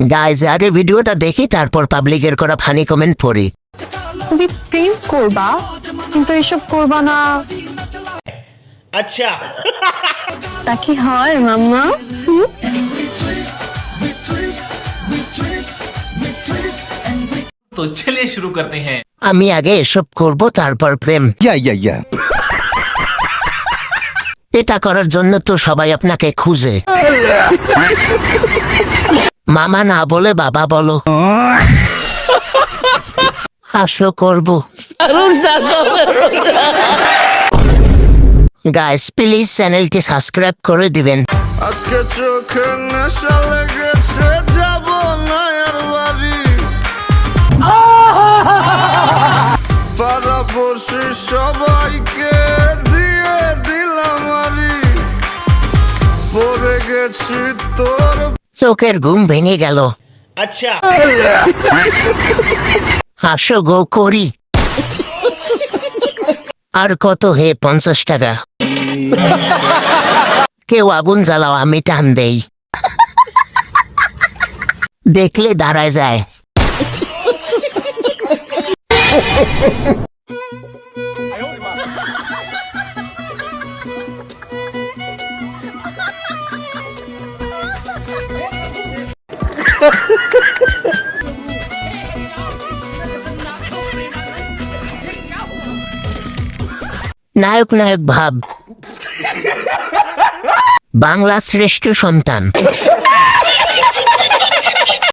Guys আগে ভিডিওটা দেখি তারপর পাবলিকের করা ফানি কমেন্ট পড়ি। তুমি প্রেম করবা কিন্তু এসব করবা না। अच्छा তা কি হয় মাম্মা? तो चलिए शुरू करते हैं। আমি আগে এসব করব তারপর প্রেম। Yeah. এটা করার জন্য তো সবাই আপনাকে খুঁজে। মামা না বলে বাবা বলো। হাসো করব। গাইস প্লিজ চ্যানেলটি সাবস্ক্রাইব করে দিবেন। আজকে চোখে নেশা লেগেছে, যাব না আর বাড়ি। পাড়াপড়শি সবাইকে দিয়ে দিলাম আরি, পড়ে গেছি তোর। চোখের ঘুম ভেঙে গেল। अच्छा হাসো গো করি। আর কত হে? 50 টাকা। কেউ আগুন জ্বালাও, আমি টান দেই। দেখলে দাঁড়ায় যায়। নায়ক নায়ক ভাব, বাংলা শ্রেষ্ঠ সন্তান।